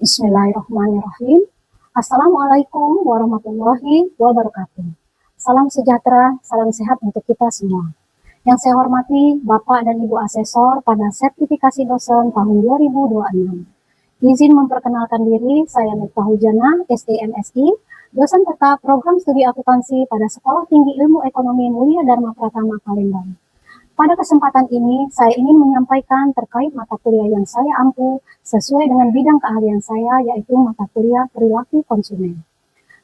Bismillahirrahmanirrahim. Assalamualaikum warahmatullahi wabarakatuh. Salam sejahtera, salam sehat untuk kita semua. Yang saya hormati Bapak dan Ibu Asesor pada sertifikasi dosen tahun 2026. Izin memperkenalkan diri, saya Miftah Hujana, STMSI, dosen tetap program studi akuntansi pada Sekolah Tinggi Ilmu Ekonomi Mulia Dharma Pratama Palembang. Pada kesempatan ini, saya ingin menyampaikan terkait mata kuliah yang saya ampu sesuai dengan bidang keahlian saya, yaitu mata kuliah perilaku konsumen.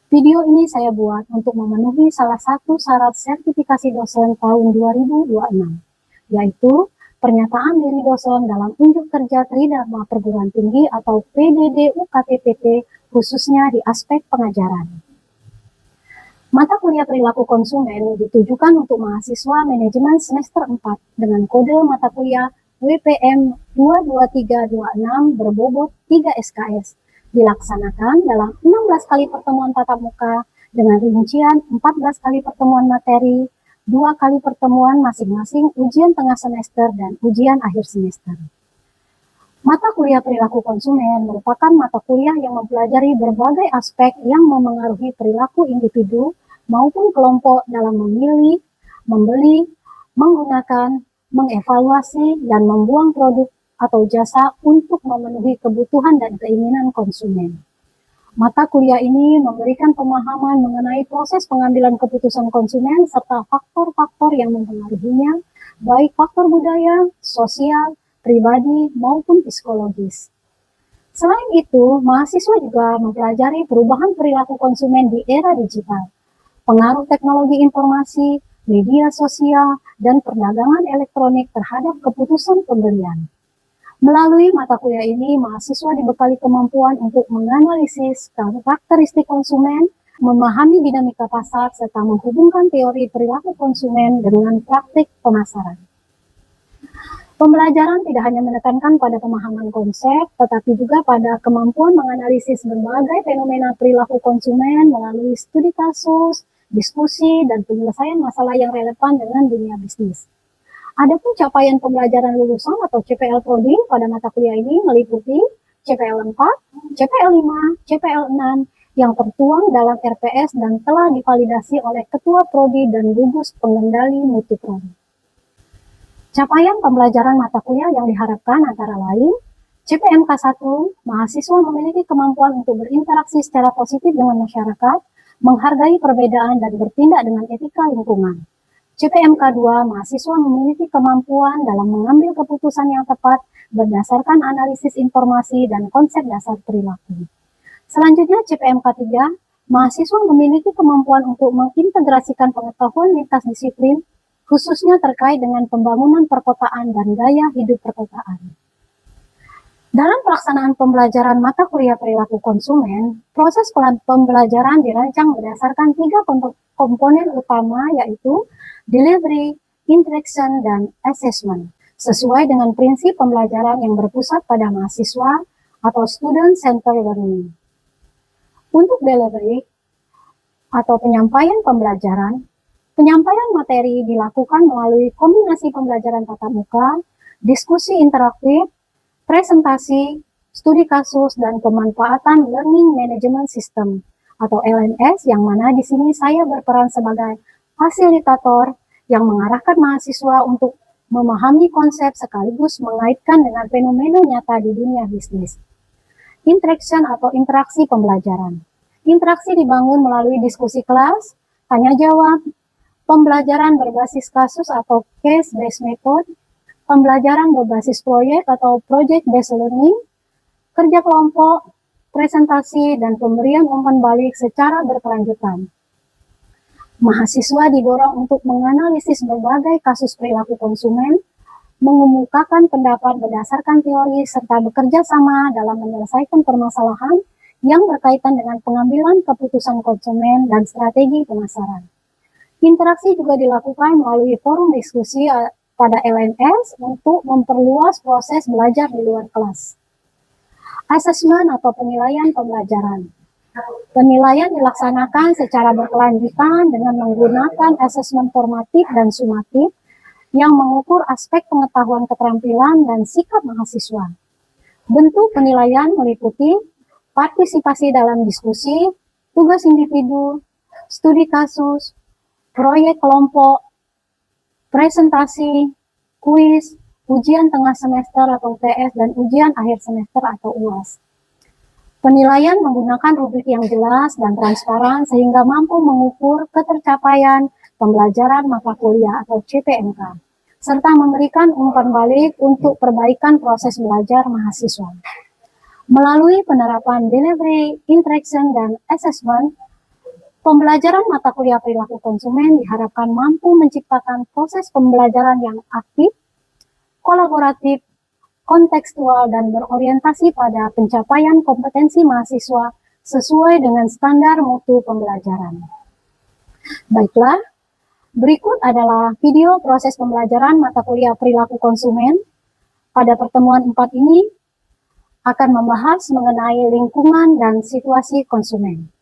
Video ini saya buat untuk memenuhi salah satu syarat sertifikasi dosen tahun 2026, yaitu pernyataan diri dosen dalam unjuk kerja Tridharma Perguruan Tinggi atau PDD UKT-PT, khususnya di aspek pengajaran. Mata kuliah perilaku konsumen ditujukan untuk mahasiswa manajemen semester 4 dengan kode mata kuliah WPM 22326 berbobot 3 SKS, dilaksanakan dalam 16 kali pertemuan tatap muka dengan rincian 14 kali pertemuan materi, 2 kali pertemuan masing-masing ujian tengah semester dan ujian akhir semester. Mata kuliah perilaku konsumen merupakan mata kuliah yang mempelajari berbagai aspek yang memengaruhi perilaku individu maupun kelompok dalam memilih, membeli, menggunakan, mengevaluasi, dan membuang produk atau jasa untuk memenuhi kebutuhan dan keinginan konsumen. Mata kuliah ini memberikan pemahaman mengenai proses pengambilan keputusan konsumen serta faktor-faktor yang mempengaruhinya, baik faktor budaya, sosial, pribadi, maupun psikologis. Selain itu, mahasiswa juga mempelajari perubahan perilaku konsumen di era digital, pengaruh teknologi informasi, media sosial, dan perdagangan elektronik terhadap keputusan pembelian. Melalui mata kuliah ini, mahasiswa dibekali kemampuan untuk menganalisis karakteristik konsumen, memahami dinamika pasar, serta menghubungkan teori perilaku konsumen dengan praktik pemasaran. Pembelajaran tidak hanya menekankan pada pemahaman konsep, tetapi juga pada kemampuan menganalisis berbagai fenomena perilaku konsumen melalui studi kasus, diskusi, dan penyelesaian masalah yang relevan dengan dunia bisnis. Adapun capaian pembelajaran lulusan atau CPL Prodi pada mata kuliah ini meliputi CPL 4, CPL 5, CPL 6 yang tertuang dalam RPS dan telah divalidasi oleh Ketua Prodi dan gugus pengendali mutu Prodi. Capaian pembelajaran mata kuliah yang diharapkan antara lain, CPMK 1, mahasiswa memiliki kemampuan untuk berinteraksi secara positif dengan masyarakat, menghargai perbedaan dan bertindak dengan etika lingkungan. CPMK 2, mahasiswa memiliki kemampuan dalam mengambil keputusan yang tepat berdasarkan analisis informasi dan konsep dasar perilaku. Selanjutnya CPMK 3, mahasiswa memiliki kemampuan untuk mengintegrasikan pengetahuan lintas disiplin, khususnya terkait dengan pembangunan perkotaan dan gaya hidup perkotaan. Dalam pelaksanaan pembelajaran mata kuliah perilaku konsumen, proses pembelajaran dirancang berdasarkan 3 komponen utama, yaitu delivery, interaction, dan assessment, sesuai dengan prinsip pembelajaran yang berpusat pada mahasiswa atau student-centered learning. Untuk delivery atau penyampaian pembelajaran, penyampaian materi dilakukan melalui kombinasi pembelajaran tatap muka, diskusi interaktif, presentasi, studi kasus, dan pemanfaatan Learning Management System atau LMS, yang mana di sini saya berperan sebagai fasilitator yang mengarahkan mahasiswa untuk memahami konsep sekaligus mengaitkan dengan fenomena nyata di dunia bisnis. Interaction atau interaksi pembelajaran. Interaksi dibangun melalui diskusi kelas, tanya jawab, pembelajaran berbasis kasus atau case-based method, pembelajaran berbasis proyek atau project-based learning, kerja kelompok, presentasi, dan pemberian umpan balik secara berkelanjutan. Mahasiswa didorong untuk menganalisis berbagai kasus perilaku konsumen, mengemukakan pendapat berdasarkan teori, serta bekerja sama dalam menyelesaikan permasalahan yang berkaitan dengan pengambilan keputusan konsumen dan strategi pemasaran. Interaksi juga dilakukan melalui forum diskusi pada LMS untuk memperluas proses belajar di luar kelas. Asesmen atau penilaian pembelajaran. Penilaian dilaksanakan secara berkelanjutan dengan menggunakan asesmen formatif dan sumatif yang mengukur aspek pengetahuan keterampilan dan sikap mahasiswa. Bentuk penilaian meliputi partisipasi dalam diskusi, tugas individu, studi kasus, proyek kelompok, presentasi, kuis, ujian tengah semester atau UTS, dan ujian akhir semester atau UAS. Penilaian menggunakan rubrik yang jelas dan transparan sehingga mampu mengukur ketercapaian pembelajaran mata kuliah atau CPMK, serta memberikan umpan balik untuk perbaikan proses belajar mahasiswa. Melalui penerapan delivery, interaction, dan assessment, pembelajaran mata kuliah perilaku konsumen diharapkan mampu menciptakan proses pembelajaran yang aktif, kolaboratif, kontekstual, dan berorientasi pada pencapaian kompetensi mahasiswa sesuai dengan standar mutu pembelajaran. Baiklah, berikut adalah video proses pembelajaran mata kuliah perilaku konsumen. Pada pertemuan 4 ini akan membahas mengenai lingkungan dan situasi konsumen.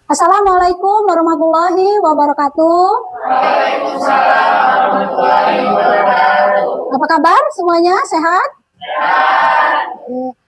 Assalamualaikum warahmatullahi wabarakatuh. Waalaikumsalam warahmatullahi wabarakatuh. Apa kabar semuanya? Sehat?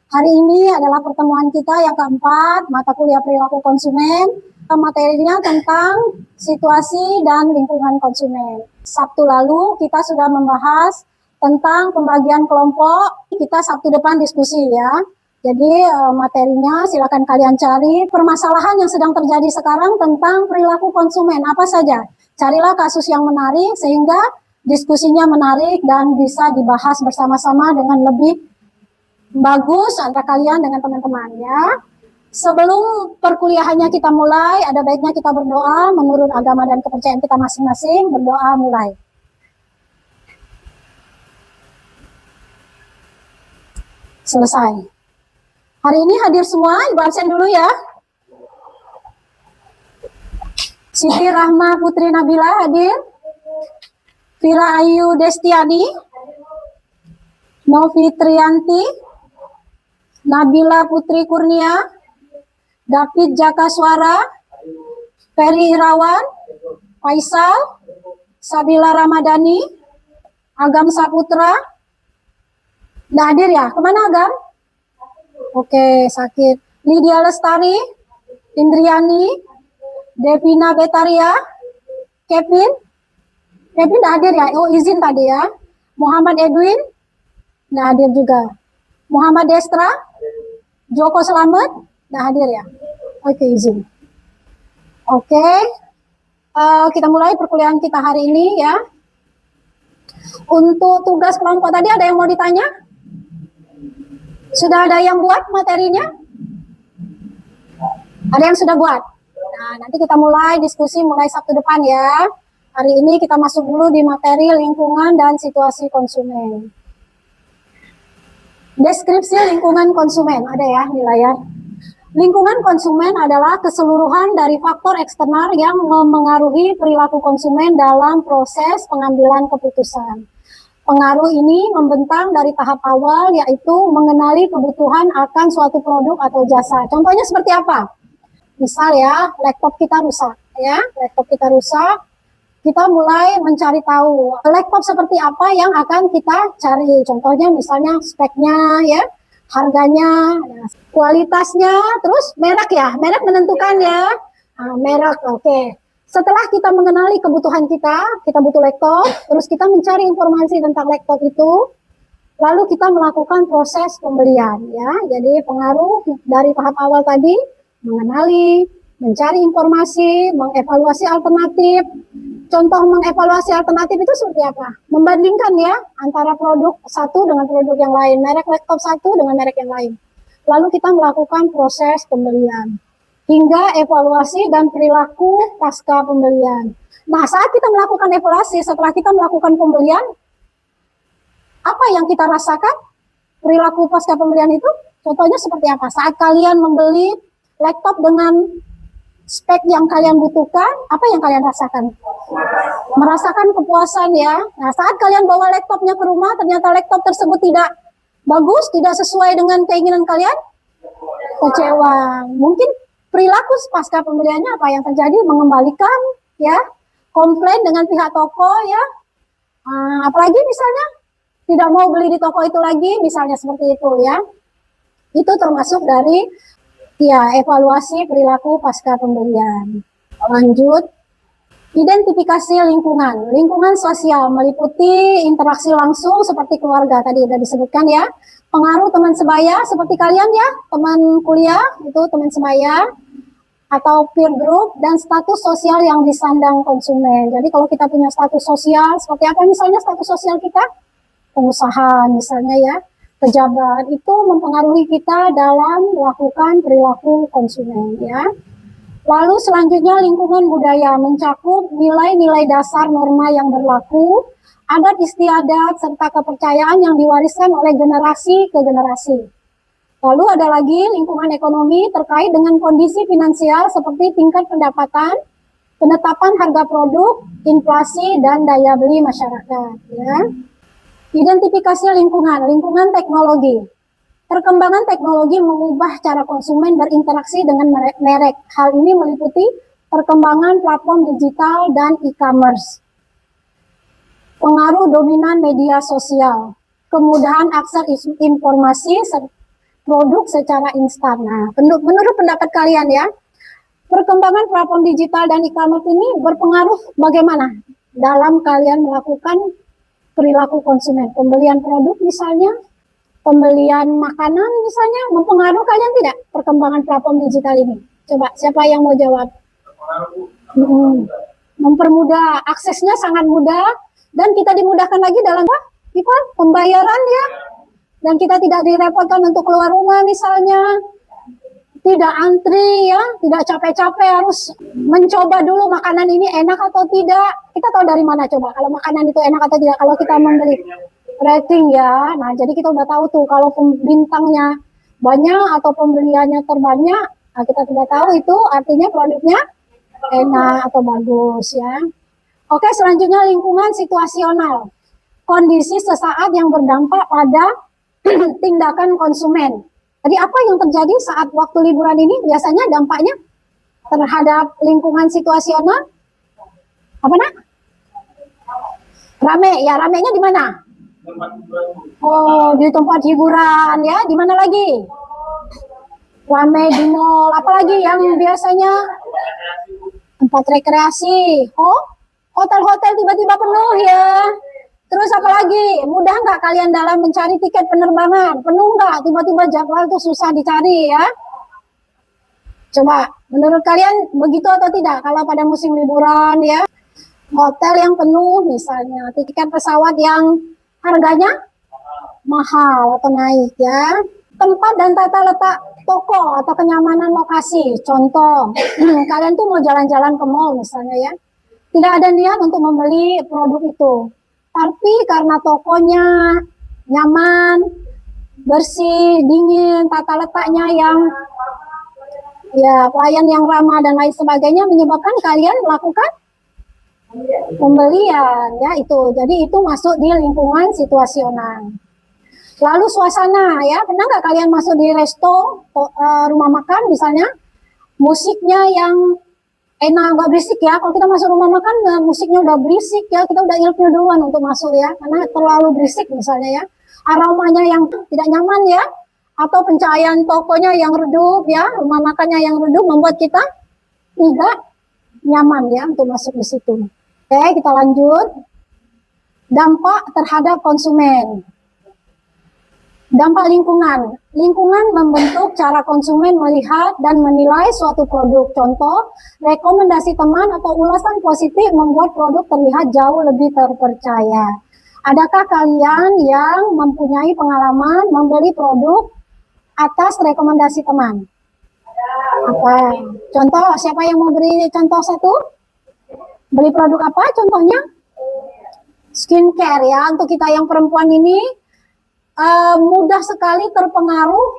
Hari ini adalah pertemuan kita yang keempat, mata kuliah perilaku konsumen. Materinya tentang situasi dan lingkungan konsumen. Sabtu lalu kita sudah membahas tentang pembagian kelompok. Kita Sabtu depan diskusi ya. Jadi materinya silakan kalian cari. Permasalahan yang sedang terjadi sekarang tentang perilaku konsumen apa saja. Carilah kasus yang menarik sehingga diskusinya menarik dan bisa dibahas bersama-sama dengan lebih bagus antara kalian dengan teman-teman ya. Sebelum perkuliahannya kita mulai, ada baiknya kita berdoa menurut agama dan kepercayaan kita masing-masing. Berdoa mulai. Selesai. Hari ini hadir semua, Ibu absen dulu ya. Siti Rahma Putri Nabila hadir. Fira Ayu Destiani, Novi Trianti, Nabila Putri Kurnia, David Jaka Suara, Ferry Irawan, Faisal, Sabila Ramadhani, Agam Saputra. Nggak hadir ya? Kemana Agam? Oke, sakit. Lydia Lestari, Indriani, Devina Betaria, Kevin nggak hadir ya? Oh, izin tadi ya. Muhammad Edwin nggak hadir juga. Muhammad Destra, Joko Selamat nggak hadir ya? Oke, izin. Oke, kita mulai perkuliahan kita hari ini ya. Untuk tugas kelompok tadi ada yang mau ditanya? Sudah ada yang buat materinya? Ada yang sudah buat? Nah, nanti kita mulai diskusi mulai Sabtu depan ya. Hari ini kita masuk dulu di materi lingkungan dan situasi konsumen. Deskripsi lingkungan konsumen, ada ya di layar. Lingkungan konsumen adalah keseluruhan dari faktor eksternal yang memengaruhi perilaku konsumen dalam proses pengambilan keputusan. Pengaruh ini membentang dari tahap awal, yaitu mengenali kebutuhan akan suatu produk atau jasa. Contohnya seperti apa? Misal ya, laptop kita rusak, kita mulai mencari tahu laptop seperti apa yang akan kita cari. Contohnya misalnya speknya ya, harganya, kualitasnya, terus merek ya, merek menentukan ya. Merek, oke. Setelah kita mengenali kebutuhan kita butuh laptop, terus kita mencari informasi tentang laptop itu, lalu kita melakukan proses pembelian ya. Jadi pengaruh dari tahap awal tadi, mengenali, mencari informasi, mengevaluasi alternatif. Contoh mengevaluasi alternatif itu seperti apa? Membandingkan ya antara produk satu dengan produk yang lain, merek laptop satu dengan merek yang lain. Lalu kita melakukan proses pembelian hingga evaluasi dan perilaku pasca pembelian. Nah, saat kita melakukan evaluasi setelah kita melakukan pembelian, apa yang kita rasakan? Perilaku pasca pembelian itu contohnya seperti apa? Saat kalian membeli laptop dengan spek yang kalian butuhkan, apa yang kalian rasakan? Merasakan kepuasan ya. Nah, saat kalian bawa laptopnya ke rumah, ternyata laptop tersebut tidak bagus, tidak sesuai dengan keinginan kalian, kecewa. Mungkin perilaku pasca pembeliannya apa yang terjadi? Mengembalikan ya, komplain dengan pihak toko ya. Apalagi misalnya tidak mau beli di toko itu lagi, misalnya seperti itu ya. Itu termasuk dari Ya, evaluasi perilaku pasca pembelian. Lanjut, identifikasi lingkungan. Lingkungan sosial meliputi interaksi langsung seperti keluarga, tadi sudah disebutkan ya. Pengaruh teman sebaya seperti kalian ya, teman kuliah itu teman sebaya atau peer group, dan status sosial yang disandang konsumen. Jadi kalau kita punya status sosial, seperti apa misalnya status sosial kita? Pengusaha misalnya ya, pejabat, itu mempengaruhi kita dalam melakukan perilaku konsumen ya. Lalu selanjutnya lingkungan budaya mencakup nilai-nilai dasar norma yang berlaku, adat istiadat, serta kepercayaan yang diwariskan oleh generasi ke generasi. Lalu ada lagi lingkungan ekonomi terkait dengan kondisi finansial seperti tingkat pendapatan, penetapan harga produk, inflasi, dan daya beli masyarakat. Ya. Identifikasi lingkungan teknologi. Perkembangan teknologi mengubah cara konsumen berinteraksi dengan merek. Hal ini meliputi perkembangan platform digital dan e-commerce. Pengaruh dominan media sosial. Kemudahan akses informasi produk secara instan. Nah, menurut pendapat kalian ya, perkembangan platform digital dan e-commerce ini berpengaruh bagaimana dalam kalian melakukan perilaku konsumen? Pembelian produk misalnya, pembelian makanan misalnya, mempengaruhi kalian tidak perkembangan platform digital ini? Coba, siapa yang mau jawab? Mempermudah, aksesnya sangat mudah, dan kita dimudahkan lagi dalam pembayaran ya, dan kita tidak direpotkan untuk keluar rumah misalnya, tidak antri ya, tidak capek-capek harus mencoba dulu makanan ini enak atau tidak. Kita tahu dari mana coba kalau makanan itu enak atau tidak kalau kita membeli? Rating ya. Nah, jadi kita udah tahu tuh kalau bintangnya banyak atau pembeliannya terbanyak, nah kita tidak tahu itu artinya produknya enak atau bagus ya. Oke, selanjutnya lingkungan situasional. Kondisi sesaat yang berdampak pada tindakan konsumen. Jadi apa yang terjadi saat waktu liburan ini? Biasanya dampaknya terhadap lingkungan situasional apa nak? Rame ya, ramenya di mana? Oh, di tempat hiburan ya. Di mana lagi? Rame di mall. Apalagi yang biasanya tempat rekreasi. Oh, hotel-hotel tiba-tiba penuh ya. Terus apalagi? Mudah nggak kalian dalam mencari tiket penerbangan? Penuh nggak? Tiba-tiba jadwal itu susah dicari ya. Coba, menurut kalian begitu atau tidak? Kalau pada musim liburan ya, hotel yang penuh misalnya, tiket pesawat yang harganya mahal atau naik ya. Tempat dan tata letak toko atau kenyamanan lokasi. Contoh, kalian tuh mau jalan-jalan ke mall misalnya ya, tidak ada niat untuk membeli produk itu, tapi karena tokonya nyaman, bersih, dingin, tata letaknya yang ya pelayan yang ramah dan lain sebagainya, menyebabkan kalian melakukan pembelian ya itu. Jadi itu masuk di lingkungan situasional. Lalu suasana ya, pernah nggak kalian masuk di resto, rumah makan misalnya, musiknya yang enak, nggak berisik ya. Kalau kita masuk rumah makan, musiknya udah berisik ya, kita udah ilfil duluan untuk masuk ya, karena terlalu berisik misalnya ya. Aromanya yang tidak nyaman ya, atau pencahayaan tokonya yang redup ya, rumah makannya yang redup membuat kita tidak nyaman ya untuk masuk di situ. Oke, kita lanjut. Dampak terhadap konsumen. Dampak lingkungan. Lingkungan membentuk cara konsumen melihat dan menilai suatu produk. Contoh, rekomendasi teman atau ulasan positif membuat produk terlihat jauh lebih terpercaya. Adakah kalian yang mempunyai pengalaman membeli produk atas rekomendasi teman? Apa? Contoh, siapa yang mau beri contoh satu? Beli produk apa contohnya? Skincare ya, untuk kita yang perempuan ini mudah sekali terpengaruh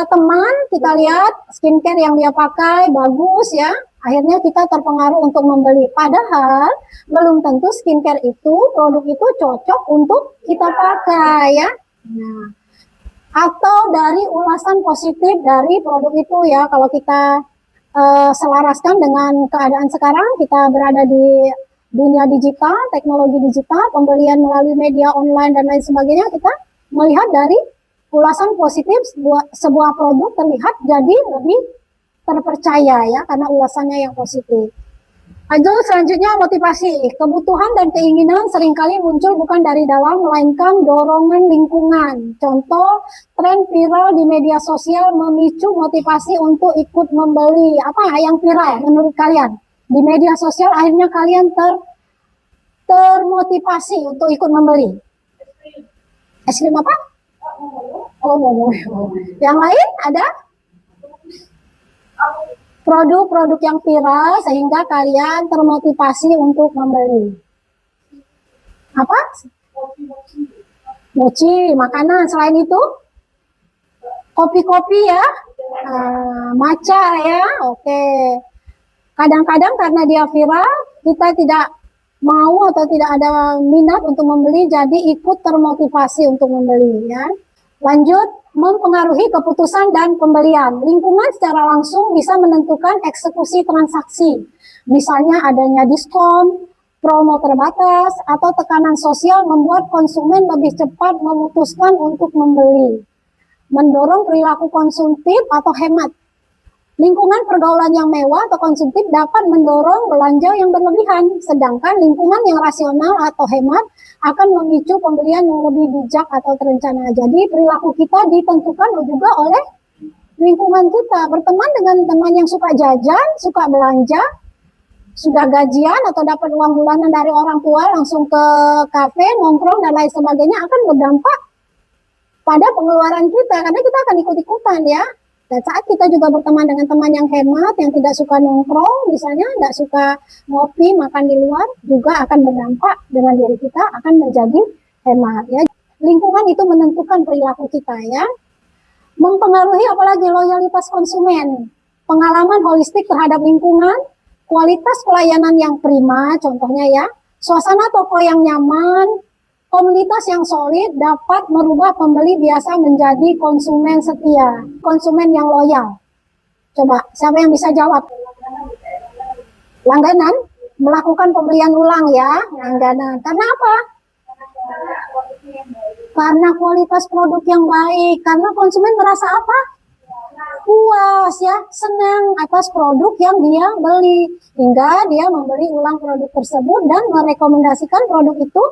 teman, kita lihat skincare yang dia pakai bagus ya, akhirnya kita terpengaruh untuk membeli, padahal belum tentu skincare itu, produk itu cocok untuk kita pakai ya. Nah, atau dari ulasan positif dari produk itu ya, kalau kita selaraskan dengan keadaan sekarang, kita berada di dunia digital, teknologi digital, pembelian melalui media online dan lain sebagainya, kita melihat dari ulasan positif sebuah produk terlihat jadi lebih terpercaya ya, karena ulasannya yang positif. Lanjut, selanjutnya motivasi. Kebutuhan dan keinginan seringkali muncul bukan dari dalam, melainkan dorongan lingkungan. Contoh, tren viral di media sosial memicu motivasi untuk ikut membeli. Apa yang viral menurut kalian? Di media sosial akhirnya kalian termotivasi untuk ikut membeli. Es krim apa? Oh, momo. Yang lain ada? Produk-produk yang viral sehingga kalian termotivasi untuk membeli. Apa? Mochi, makanan. Selain itu, kopi-kopi ya, matcha ya. Oke. Kadang-kadang karena dia viral, kita tidak mau atau tidak ada minat untuk membeli, jadi ikut termotivasi untuk membeli ya. Lanjut, mempengaruhi keputusan dan pembelian. Lingkungan secara langsung bisa menentukan eksekusi transaksi. Misalnya adanya diskon, promo terbatas, atau tekanan sosial membuat konsumen lebih cepat memutuskan untuk membeli. Mendorong perilaku konsumtif atau hemat. Lingkungan pergaulan yang mewah atau konsumtif dapat mendorong belanja yang berlebihan, sedangkan lingkungan yang rasional atau hemat akan memicu pembelian yang lebih bijak atau terencana. Jadi perilaku kita ditentukan juga oleh lingkungan kita. Berteman dengan teman yang suka jajan, suka belanja, sudah gajian atau dapat uang bulanan dari orang tua langsung ke kafe, nongkrong dan lain sebagainya akan berdampak pada pengeluaran kita, karena kita akan ikut-ikutan ya. Dan saat kita juga berteman dengan teman yang hemat, yang tidak suka nongkrong, misalnya tidak suka ngopi, makan di luar, juga akan berdampak dengan diri kita, akan menjadi hemat ya. Lingkungan itu menentukan perilaku kita ya. Mempengaruhi apalagi loyalitas konsumen, pengalaman holistik terhadap lingkungan, kualitas pelayanan yang prima, contohnya ya, suasana toko yang nyaman, komunitas yang solid dapat merubah pembeli biasa menjadi konsumen setia, konsumen yang loyal. Coba, siapa yang bisa jawab? Langganan, melakukan pembelian ulang ya, langganan. Karena apa? Karena kualitas produk yang baik, karena konsumen merasa apa? Puas ya, senang atas produk yang dia beli, hingga dia membeli ulang produk tersebut dan merekomendasikan produk itu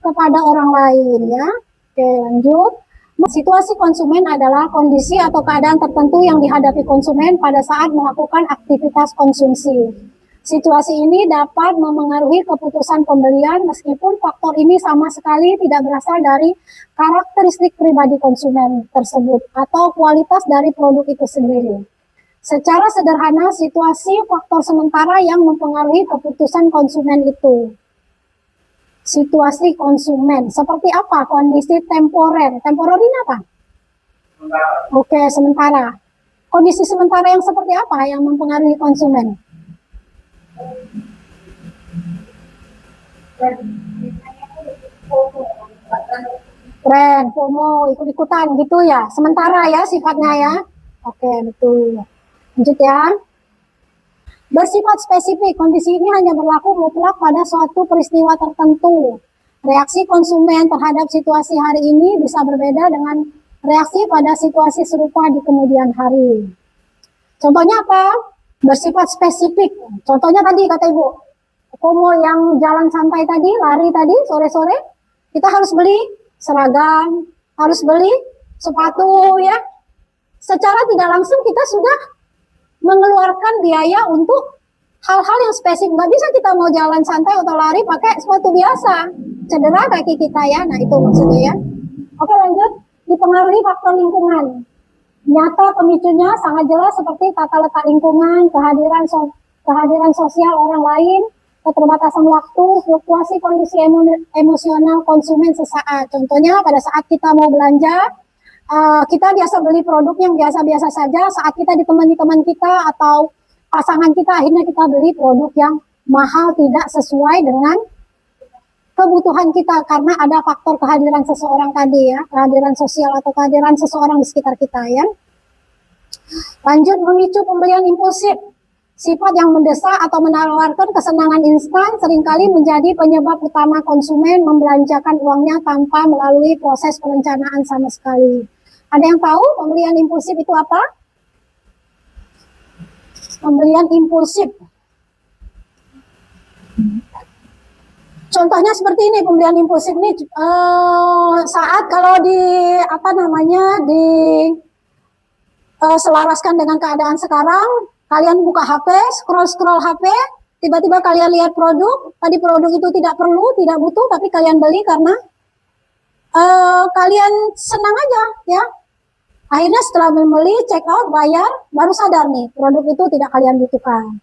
kepada orang lain ya. Oke, lanjut. Situasi konsumen adalah kondisi atau keadaan tertentu yang dihadapi konsumen pada saat melakukan aktivitas konsumsi. Situasi ini dapat memengaruhi keputusan pembelian meskipun faktor ini sama sekali tidak berasal dari karakteristik pribadi konsumen tersebut atau kualitas dari produk itu sendiri. Secara sederhana, situasi faktor sementara yang mempengaruhi keputusan konsumen itu. Situasi konsumen seperti apa? Kondisi temporer. Temporer ini apa? Oke, sementara. Kondisi sementara yang seperti apa yang mempengaruhi konsumen? Tren, FOMO, ikut-ikutan gitu ya. Sementara ya sifatnya ya. Oke, betul. Lanjut ya. Bersifat spesifik, kondisi ini hanya berlaku mutlak pada suatu peristiwa tertentu. Reaksi konsumen terhadap situasi hari ini bisa berbeda dengan reaksi pada situasi serupa di kemudian hari. Contohnya apa? Bersifat spesifik. Contohnya tadi kata Ibu, FOMO yang jalan santai tadi, lari tadi, sore-sore, kita harus beli seragam, harus beli sepatu ya. Secara tidak langsung kita sudah mengeluarkan biaya untuk hal-hal yang spesifik. Nggak bisa kita mau jalan santai atau lari pakai sepatu biasa, cedera kaki kita ya. Nah itu maksudnya ya. Oke, lanjut. Dipengaruhi faktor lingkungan. Nyata pemicunya sangat jelas seperti tata letak lingkungan, kehadiran sosial orang lain, keterbatasan waktu, fluktuasi kondisi emosional konsumen sesaat. Contohnya pada saat kita mau belanja, kita biasa beli produk yang biasa-biasa saja, saat kita ditemani teman kita atau pasangan kita, akhirnya kita beli produk yang mahal, tidak sesuai dengan kebutuhan kita, karena ada faktor kehadiran seseorang tadi ya, kehadiran sosial atau kehadiran seseorang di sekitar kita ya. Lanjut, memicu pembelian impulsif. Sifat yang mendesak atau menawarkan kesenangan instan seringkali menjadi penyebab utama konsumen membelanjakan uangnya tanpa melalui proses perencanaan sama sekali. Ada yang tahu pembelian impulsif itu apa? Pembelian impulsif. Contohnya seperti ini, pembelian impulsif ini saat kalau di apa namanya selaraskan dengan keadaan sekarang, kalian buka HP, scroll HP, tiba-tiba kalian lihat produk, tadi produk itu tidak perlu, tidak butuh, tapi kalian beli karena kalian senang aja, ya. Akhirnya setelah membeli, check out, bayar, baru sadar nih, produk itu tidak kalian butuhkan.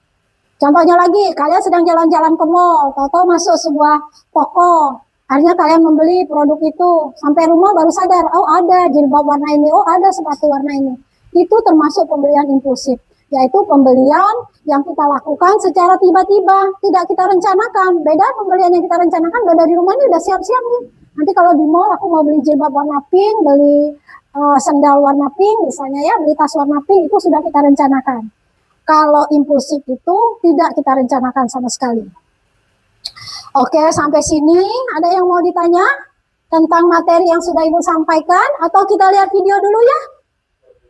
Contohnya lagi, kalian sedang jalan-jalan ke mall, atau masuk sebuah toko, akhirnya kalian membeli produk itu, sampai rumah baru sadar, oh ada jilbab warna ini, oh ada sepatu warna ini. Itu termasuk pembelian impulsif, yaitu pembelian yang kita lakukan secara tiba-tiba, tidak kita rencanakan. Beda pembelian yang kita rencanakan, udah dari rumah ini udah siap-siap nih. Nanti kalau di mall aku mau beli jilbab warna pink, beli sandal warna pink misalnya ya, beli tas warna pink, itu sudah kita rencanakan. Kalau impulsif itu tidak kita rencanakan sama sekali. Oke, sampai sini ada yang mau ditanya tentang materi yang sudah Ibu sampaikan, atau kita lihat video dulu ya?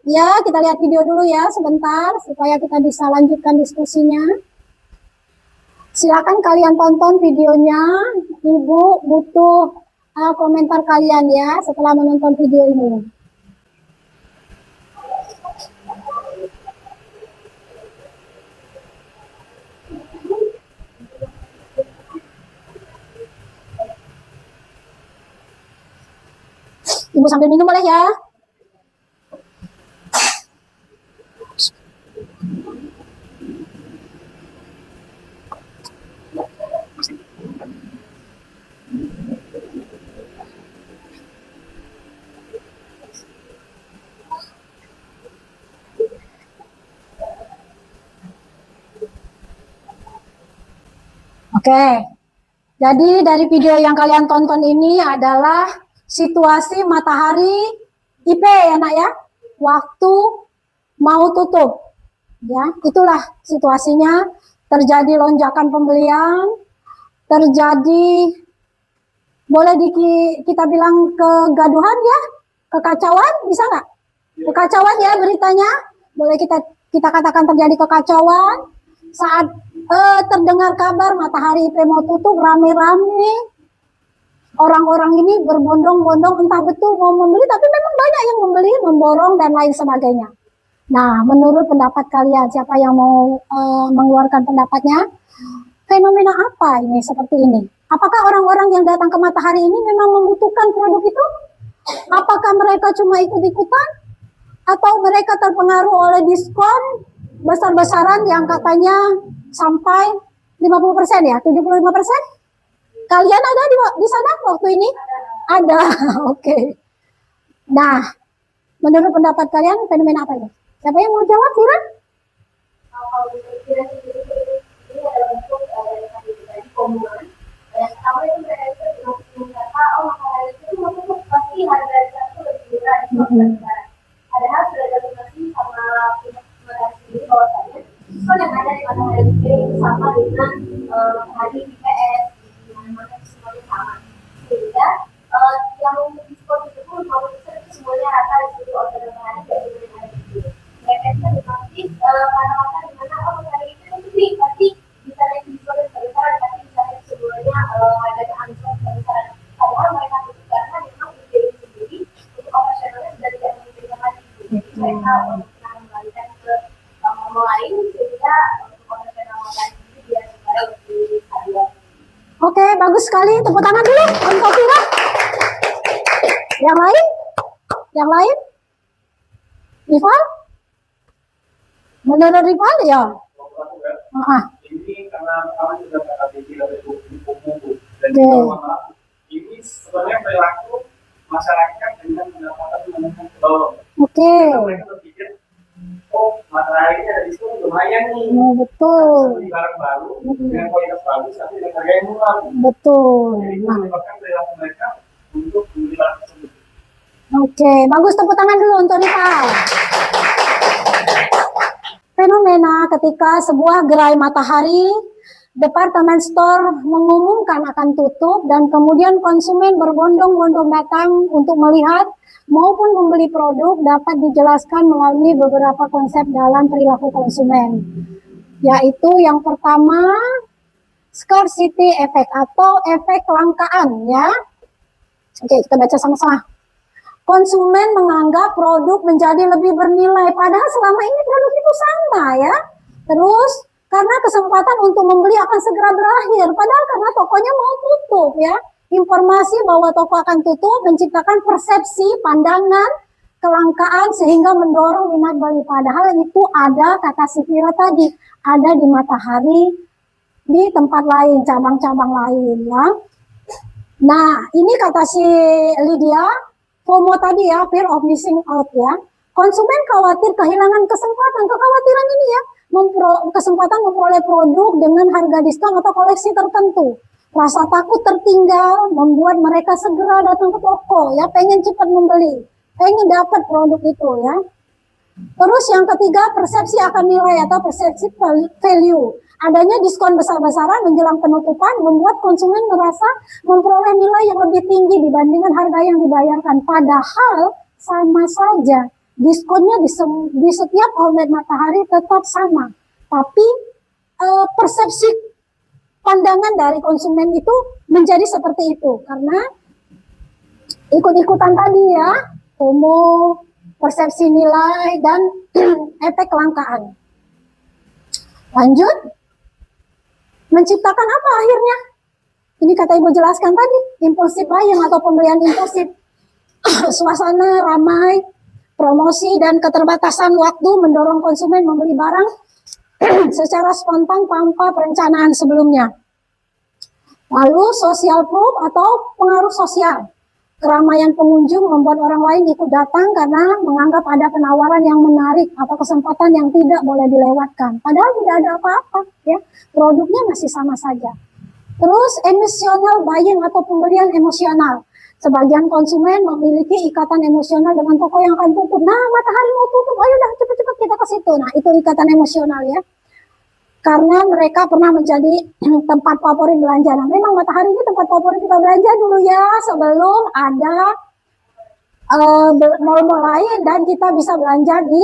Ya, kita lihat video dulu ya sebentar supaya kita bisa lanjutkan diskusinya. Silakan kalian tonton videonya. Ibu butuh komentar kalian ya setelah menonton video ini. Ibu sambil minum boleh ya? Oke, jadi dari video yang kalian tonton ini adalah situasi matahari IP ya nak ya, waktu mau tutup, ya itulah situasinya, terjadi lonjakan pembelian, terjadi boleh kita bilang kegaduhan ya, kekacauan, bisa nggak? Kekacauan ya beritanya, boleh kita katakan terjadi kekacauan saat terdengar kabar matahari IP mau tutup, rame-rame orang-orang ini berbondong-bondong, entah betul mau membeli, tapi memang banyak yang membeli, memborong dan lain sebagainya. Nah, menurut pendapat kalian, siapa yang mau mengeluarkan pendapatnya? Fenomena apa ini seperti ini? Apakah orang-orang yang datang ke matahari ini memang membutuhkan produk itu? Apakah mereka cuma ikut-ikutan? Atau mereka terpengaruh oleh diskon besar-besaran yang katanya sampai 50% ya, 75%? Kalian ada di sana waktu ini? Ada, oke. Nah, menurut pendapat kalian fenomena apa ini? Siapa yang mau jawab, Sira? Padahal sudah ada donasi sama pihak matahari sendiri bahwasanya diskon yang ada di matahari itu sama dengan matahari IPS di mana-mana semuanya sama, sehingga yang diskon itu pun 50% itu semuanya rata di seluruh organ matahari dan di matahari itu. Mereka itu dimaksud kata-kata di mana matahari itu sendiri pasti bisa naik diskon besar-besaran, tapi bisa naik semuanya harga diskon besar-besaran. Padahal mereka itu karena memang ide sendiri untuk operasionalnya sudah tidak memungkinkan lagi. Jadi mereka mengembalikan ke orang lain sehingga untuk operasional lain itu dia supaya lebih stabil. Oke, bagus sekali. Tepuk tangan dulu untuk Vira. Yang lain? Yang lain? Rival? Menurut Rival ya? Ini karena kami sudah berada di buku dan juga ini sebenarnya perilaku masyarakat dengan pendapatan menengah ke bawah. Oke. Mereka berpikir, oh matahari ini ada diskon lumayan nih. Oh, betul. Beli barang baru dengan kualitas bagus tapi dengan harga yang murah. Betul. Jadi itu menyebabkan perilaku mereka untuk membeli barang tersebut. Oke, bagus, tepuk tangan dulu untuk Rival. Fenomena ketika sebuah gerai matahari, departemen store mengumumkan akan tutup dan kemudian konsumen berbondong-bondong datang untuk melihat maupun membeli produk dapat dijelaskan melalui beberapa konsep dalam perilaku konsumen. Yaitu yang pertama, scarcity effect atau efek kelangkaan ya. Oke, kita baca sama-sama. Konsumen menganggap produk menjadi lebih bernilai, padahal selama ini produk itu sama ya. Terus, karena kesempatan untuk membeli akan segera berakhir, padahal karena tokonya mau tutup ya. Informasi bahwa toko akan tutup menciptakan persepsi, pandangan, kelangkaan sehingga mendorong minat beli. Padahal itu ada, kata si Vira tadi, ada di Matahari, di tempat lain, cabang-cabang lain ya. Nah, ini kata si Lydia, FOMO tadi ya, fear of missing out ya. Konsumen khawatir kehilangan kesempatan, kekhawatiran ini ya, kesempatan memperoleh produk dengan harga diskon atau koleksi tertentu. Rasa takut tertinggal membuat mereka segera datang ke toko ya, pengen cepat membeli, pengen dapat produk itu ya. Terus yang ketiga, persepsi akan nilai atau persepsi value. Adanya diskon besar-besaran menjelang penutupan membuat konsumen merasa memperoleh nilai yang lebih tinggi dibandingkan harga yang dibayarkan. Padahal sama saja, diskonnya di setiap outlet Matahari tetap sama. Tapi persepsi pandangan dari konsumen itu menjadi seperti itu. Karena ikut-ikutan tadi ya, FOMO, persepsi nilai, dan efek kelangkaan. Lanjut. Menciptakan apa akhirnya? Ini kata Ibu jelaskan tadi, impulsif buying atau pembelian impulsif. Suasana ramai, promosi dan keterbatasan waktu mendorong konsumen membeli barang secara spontan tanpa perencanaan sebelumnya. Lalu social proof atau pengaruh sosial. Keramaian pengunjung membuat orang lain ikut datang karena menganggap ada penawaran yang menarik atau kesempatan yang tidak boleh dilewatkan. Padahal tidak ada apa-apa, ya. Produknya masih sama saja. Terus emotional buying atau pembelian emosional. Sebagian konsumen memiliki ikatan emosional dengan toko yang akan tutup. Nah, Matahari mau tutup, ayo dah cepat-cepat kita ke situ. Nah, itu ikatan emosional ya. Karena mereka pernah menjadi tempat favorit belanja. Nah, memang Matahari ini tempat favorit kita belanja dulu ya, sebelum ada mall-mall lain dan kita bisa belanja di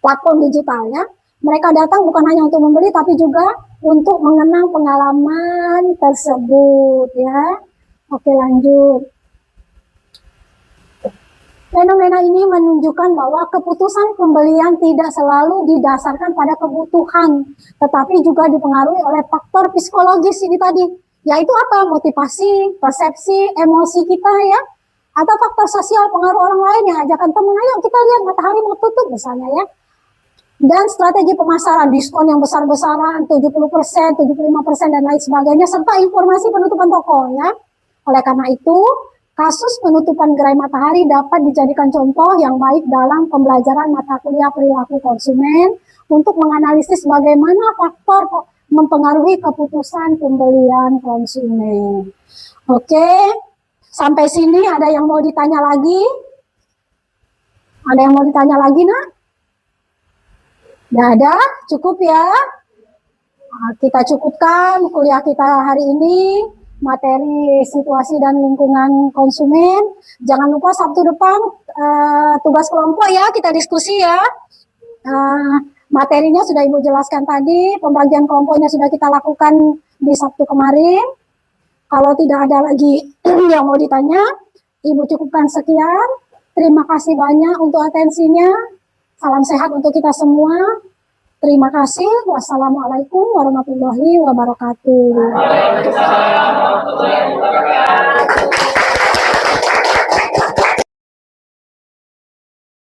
platform digital ya. Mereka datang bukan hanya untuk membeli, tapi juga untuk mengenang pengalaman tersebut ya. Oke, lanjut. Fenomena ini menunjukkan bahwa keputusan pembelian tidak selalu didasarkan pada kebutuhan, tetapi juga dipengaruhi oleh faktor psikologis ini tadi, yaitu apa? Motivasi, persepsi, emosi kita ya, atau faktor sosial pengaruh orang lain yang ajakan teman, ayo kita lihat Matahari mau tutup misalnya ya. Dan strategi pemasaran, diskon yang besar-besaran, 70%, 75% dan lain sebagainya, serta informasi penutupan toko ya. Oleh karena itu, kasus penutupan gerai Matahari dapat dijadikan contoh yang baik dalam pembelajaran mata kuliah perilaku konsumen untuk menganalisis bagaimana faktor mempengaruhi keputusan pembelian konsumen. Oke, sampai sini ada yang mau ditanya lagi? Ada yang mau ditanya lagi, nak? Nggak ada? Cukup ya? Nah, kita cukupkan kuliah kita hari ini. Materi situasi dan lingkungan konsumen. Jangan lupa Sabtu depan tugas kelompok ya, kita diskusi ya. Materinya sudah Ibu jelaskan tadi, pembagian kelompoknya sudah kita lakukan di Sabtu kemarin. Kalau tidak ada lagi yang mau ditanya, Ibu cukupkan sekian. Terima kasih banyak untuk atensinya. Salam sehat untuk kita semua. Terima kasih. Wassalamualaikum warahmatullahi wabarakatuh.